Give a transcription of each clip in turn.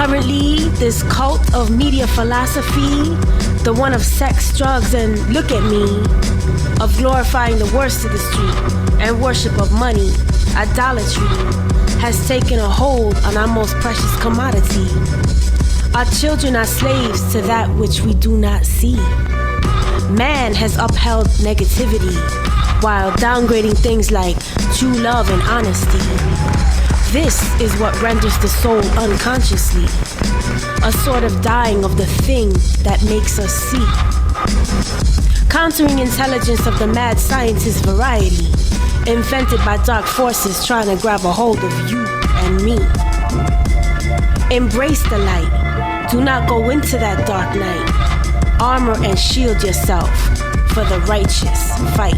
Currently, this cult of media philosophy, the one of sex, drugs, and look at me, of glorifying the worst of the street and worship of money, idolatry, has taken a hold on our most precious commodity. Our children are slaves to that which we do not see. Man has upheld negativity while downgrading things like true love and honesty. This is what renders the soul unconsciously, a sort of dying of the thing that makes us see. Countering intelligence of the mad scientist variety, invented by dark forces trying to grab a hold of you and me. Embrace the light. Do not go into that dark night. Armor and shield yourself for the righteous fight.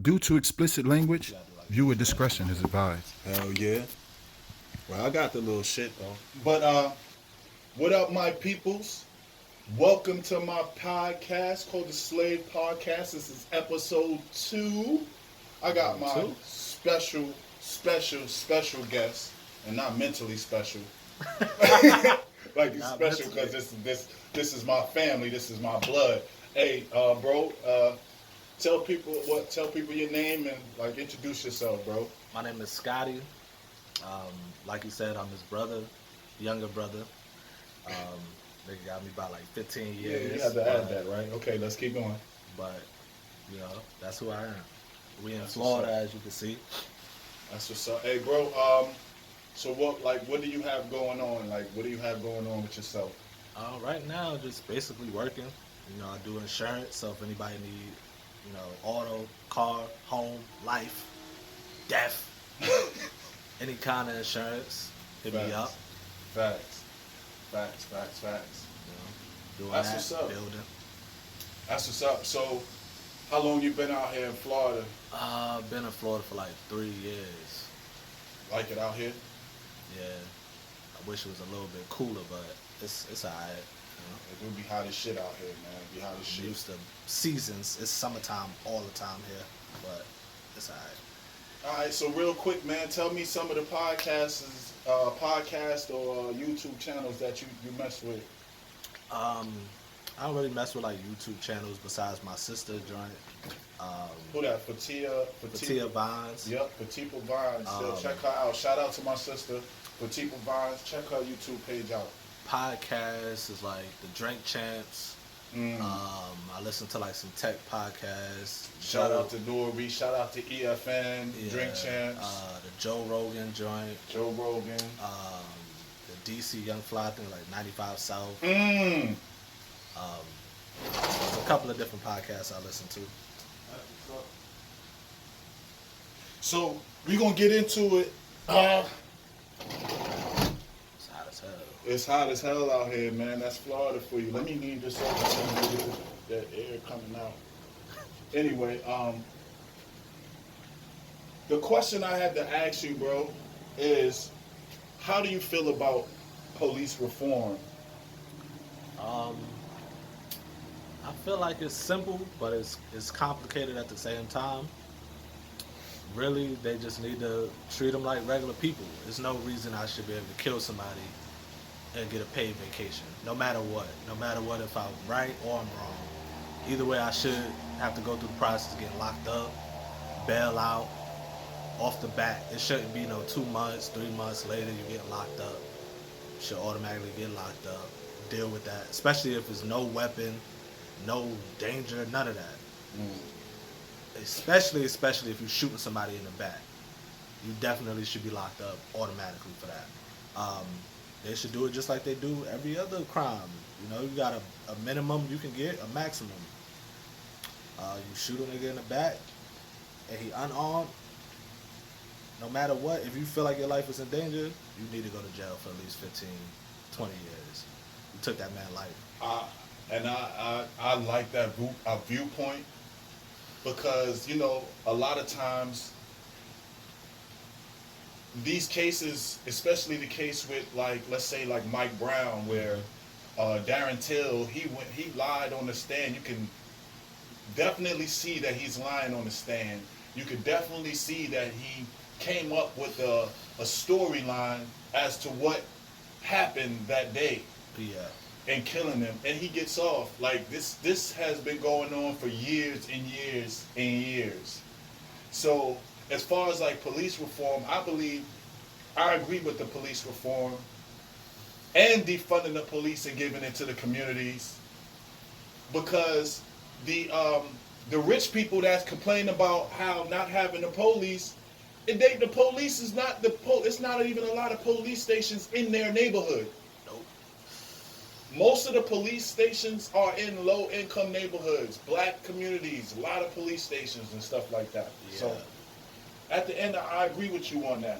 Due to explicit language, viewer discretion is advised. Hell yeah. Well, I got the little shit though. But what up, my peoples? Welcome to my podcast called the Slave Podcast. This is episode 2. I got my special guest, and not mentally special. Like it's special because this is my family. This is my blood. Hey, bro. Tell people your name and like introduce yourself, bro. My name is Scotty. Like you said, I'm his brother, younger brother. They got me by like 15 years. Yeah, you have to add that, right? Okay, let's keep going. But that's who I am. We in Florida, as you can see. That's what's up. Hey, bro. So what do you have going on? Like, what do you have going on with yourself? Right now, just basically working. I do insurance, so if anybody need auto, car, home, life, death, any kind of insurance, hit me up. Facts. Doing That's that, what's up. building. That's what's up. So, how long you been out here in Florida? Been in Florida for like 3 years. Like it out here? Yeah. I wish it was a little bit cooler, but it's alright. It would be hot as shit out here, man. It'd be hot as shit. Used to seasons. It's summertime all the time here, but it's alright. Alright, so real quick, man, tell me some of the podcast or YouTube channels that you mess with. I don't really mess with like YouTube channels besides my sister joint. Who that? Fatia Vines. Yep, Fatia Vines. Check her out. Shout out to my sister, Fatia Vines. Check her YouTube page out. Podcast is like the Drink Champs. I listen to like some tech podcasts. Shout out to Dory. Shout out to EFN. Drink Champs. The Joe Rogan joint. Joe Rogan. The DC Young Fly thing, like 95 South. There's a couple of different podcasts I listen to. So we're gonna get into it. It's hot as hell out here, man. That's Florida for you. Let me leave this over so you can get that air coming out. Anyway, the question I had to ask you, bro, is how do you feel about police reform? I feel like it's simple, but it's complicated at the same time. Really, they just need to treat them like regular people. There's no reason I should be able to kill somebody and get a paid vacation, no matter what. No matter what, if I'm right or I'm wrong. Either way, I should have to go through the process of getting locked up, bail out, off the bat. It shouldn't be 2 months, 3 months later you get locked up. You should automatically get locked up. Deal with that, especially if there's no weapon, no danger, none of that. Especially if you're shooting somebody in the back. You definitely should be locked up automatically for that. They should do it just like they do every other crime. You got a minimum you can get, a maximum. You shoot a nigga in the back and he unarmed, no matter what, if you feel like your life is in danger, you need to go to jail for at least 15, 20 years. You took that man's life. I like that viewpoint. because a lot of times these cases, especially the case with let's say Mike Brown, where Darren Till he lied on the stand. You can definitely see that he's lying on the stand. You could definitely see that he came up with a storyline as to what happened that day. Yeah. And killing him, and he gets off. Like this has been going on for years and years and years. So as far as police reform, I agree with the police reform and defunding the police and giving it to the communities, because the rich people that's complaining about how not having the police, the police is not it's not even a lot of police stations in their neighborhood. Most of the police stations are in low-income neighborhoods, black communities, a lot of police stations and stuff like that. Yeah. So, at the end, I agree with you on that.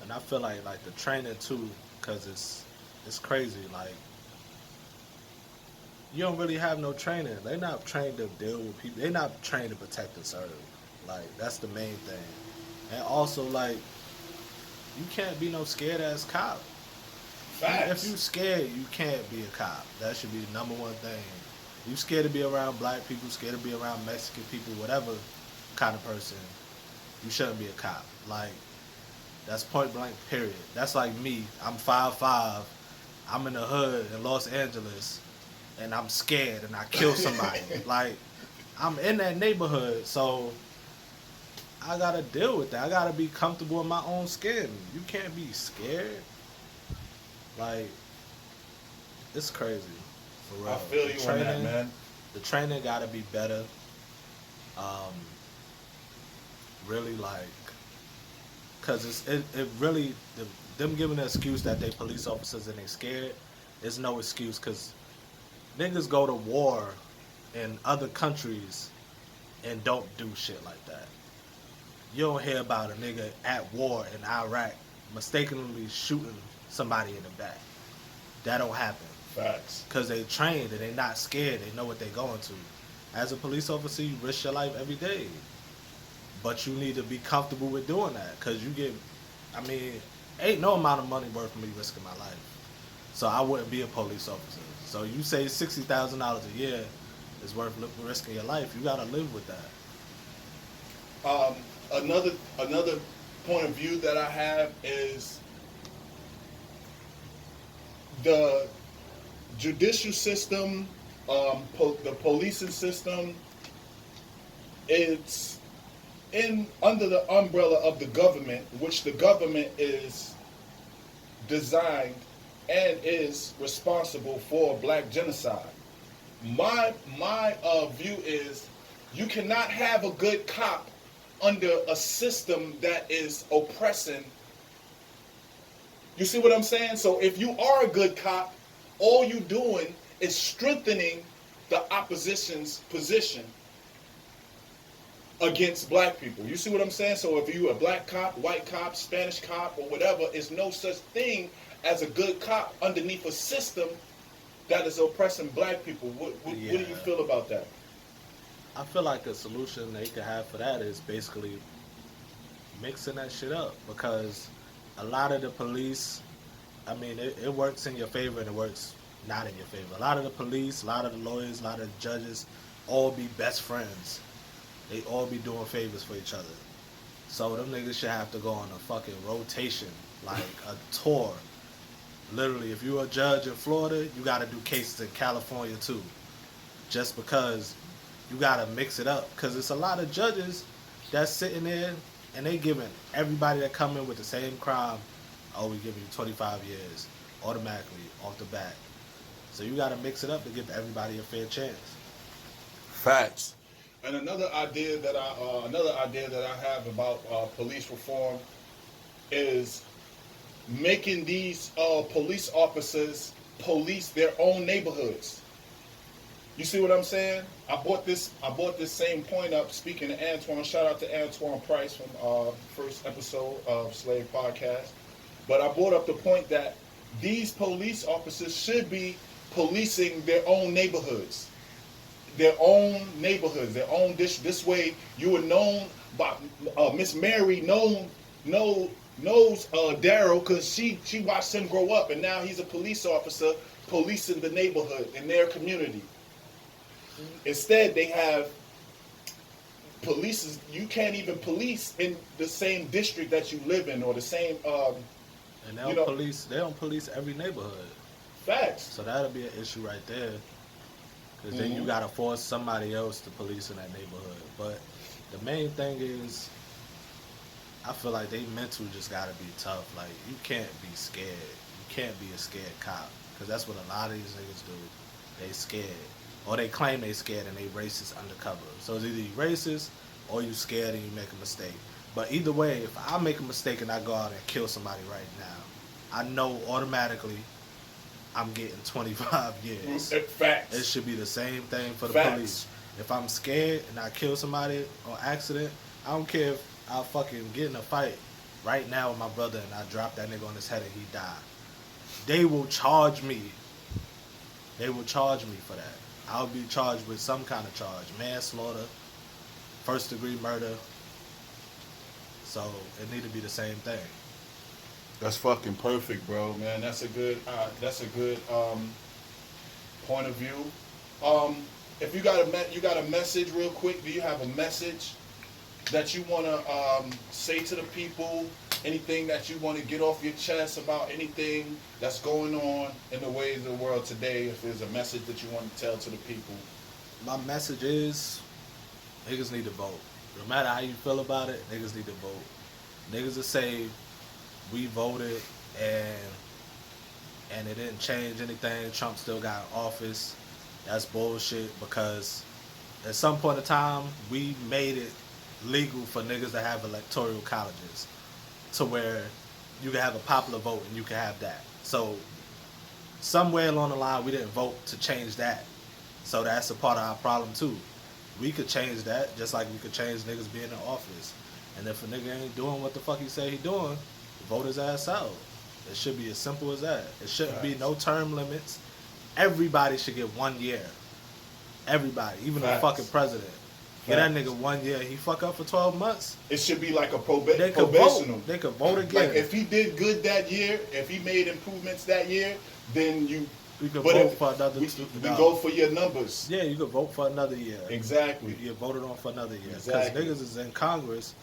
And I feel like the training too, because it's crazy. Like, you don't really have no training. They're not trained to deal with people. They're not trained to protect and serve. Like, that's the main thing. And also, you can't be no scared-ass cop. Facts. If you scared, you can't be a cop. That should be the number one thing. You scared to be around black people, scared to be around Mexican people, whatever kind of person, you shouldn't be a cop. That's point blank, period. That's like me. I'm 5'5". I'm in the hood in Los Angeles, and I'm scared, and I kill somebody. I'm in that neighborhood, so I gotta deal with that. I gotta be comfortable in my own skin. You can't be scared. It's crazy. For real. I feel you on that, man. The training gotta be better. Really, cause it really, them giving an excuse that they police officers and they scared is no excuse, cause niggas go to war in other countries and don't do shit like that. You don't hear about a nigga at war in Iraq mistakenly shooting somebody in the back. That don't happen. Facts. Because they trained and they not scared. They know what they're going to. As a police officer, you risk your life every day. But you need to be comfortable with doing that. Because ain't no amount of money worth me risking my life. So I wouldn't be a police officer. So you say $60,000 a year is worth risking your life. You got to live with that. Another point of view that I have is the judicial system, the policing system. It's under the umbrella of the government, which the government is designed and is responsible for black genocide. My view is you cannot have a good cop under a system that is oppressing. You see what I'm saying? So if you are a good cop, all you doing is strengthening the opposition's position against black people. You see what I'm saying? So if you a black cop, white cop, Spanish cop, or whatever, it's no such thing as a good cop underneath a system that is oppressing black people. What do you feel about that? I feel like a solution they could have for that is basically mixing that shit up, because a lot of the police, it works in your favor and it works not in your favor. A lot of the police, a lot of the lawyers, a lot of the judges all be best friends. They all be doing favors for each other. So them niggas should have to go on a fucking rotation, like a tour. Literally, if you're a judge in Florida, you gotta do cases in California too. Just because you gotta mix it up. Because it's a lot of judges that's sitting there and they giving everybody that come in with the same crime, we giving you 25 years automatically off the bat. So you gotta mix it up to give everybody a fair chance. Facts. And another idea that I have about police reform is making these police officers police their own neighborhoods. You see what I'm saying? I brought this same point up speaking to Antoine. Shout out to Antoine Price from first episode of Slave Podcast. But I brought up the point that these police officers should be policing their own neighborhoods. their own neighborhoods, their own district. This way, you were known by Miss Mary knows Daryl because she watched him grow up, and now he's a police officer policing the neighborhood in their community. Instead, they have police. You can't even police in the same district that you live in or the same. And they don't police. They don't police every neighborhood. Facts. So that'll be an issue right there. Because then you gotta force somebody else to police in that neighborhood. But the main thing is, I feel like they mental just gotta be tough. Like, you can't be scared. You can't be a scared cop. Because that's what a lot of these niggas do. They scared. Or they claim they scared and they racist undercover. So it's either you racist or you scared and you make a mistake. But either way, if I make a mistake and I go out and kill somebody right now, I know automatically I'm getting 25 years. Facts. It should be the same thing for the Facts. police. If I'm scared and I kill somebody on accident, I don't care if I fucking get in a fight right now with my brother and I drop that nigga on his head and he die. They will charge me. They will charge me for that. I'll be charged with some kind of charge. Manslaughter, first degree murder. So it need to be the same thing. That's fucking perfect, bro, man. That's a good point of view. If you got a message real quick, do you have a message that you want to say to the people? Anything that you want to get off your chest about anything that's going on in the ways of the world today? If there's a message that you want to tell to the people. My message is, niggas need to vote. No matter how you feel about it, niggas need to vote. Niggas will say, we voted and it didn't change anything. Trump still got in office. That's bullshit, because at some point in time, we made it legal for niggas to have electoral colleges to where you can have a popular vote and you can have that. So somewhere along the line, we didn't vote to change that. So that's a part of our problem too. We could change that just like we could change niggas being in office. And if a nigga ain't doing what the fuck he say he doing, vote his ass out. It should be as simple as that. It shouldn't be no term limits. Everybody should get 1 year. Everybody, even the fucking president. Get that nigga 1 year. He fuck up for 12 months. It should be like a they could probational. Vote. They could vote again. Like if he did good that year, if he made improvements that year, then we could vote for another. We go for your numbers. Yeah, you could vote for another year. Exactly. You voted on for another year. Because Exactly. niggas is in Congress.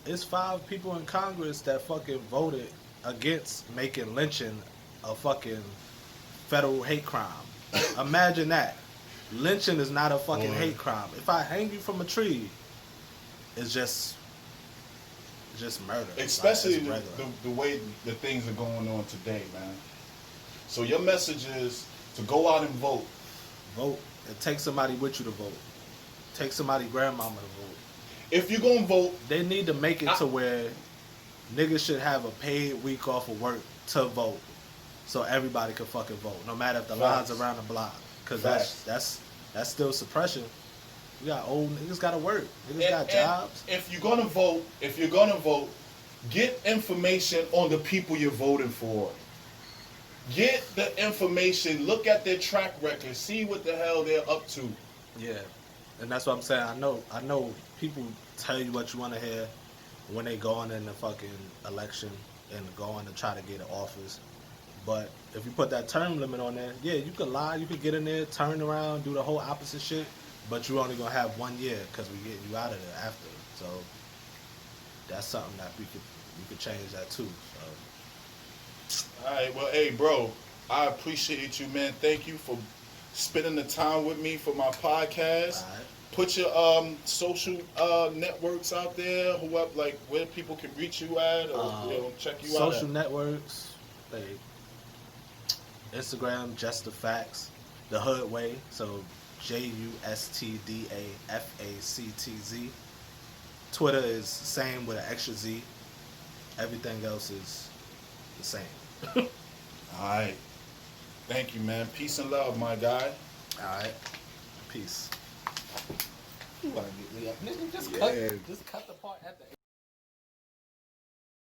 It's 5 people in Congress that fucking voted against making lynching a fucking federal hate crime. Imagine that. Lynching is not a fucking hate crime. If I hang you from a tree, it's just murder. Especially like, the way the things are going on today, man. So your message is to go out and vote. Vote and take somebody with you to vote. Take somebody grandmama to vote. If you're gonna vote, they need to make it to where niggas should have a paid week off of work to vote, so everybody can fucking vote, no matter if the lines around the block. Cause that's still suppression. You got old niggas gotta work. Niggas got jobs. If you're gonna vote, get information on the people you're voting for. Get the information. Look at their track record. See what the hell they're up to. Yeah, and that's what I'm saying. I know people tell you what you want to hear when they going in the fucking election and going to try to get an office. But if you put that term limit on there, yeah, you could lie, you could get in there, turn around, do the whole opposite shit, but you're only gonna have 1 year because we get you out of there after. So that's something that we could change that too. So. All right, well, hey, bro, I appreciate you, man. Thank you for spending the time with me for my podcast. All right. Put your social networks out there, like where people can reach you at or check you out. Social networks, like Instagram, Just the Facts, The Hood Way, so JUSTDAFACTZ. Twitter is same with an extra Z. Everything else is the same. All right. Thank you, man. Peace and love, my guy. All right. Peace. You want to get me up, nigga? Just cut the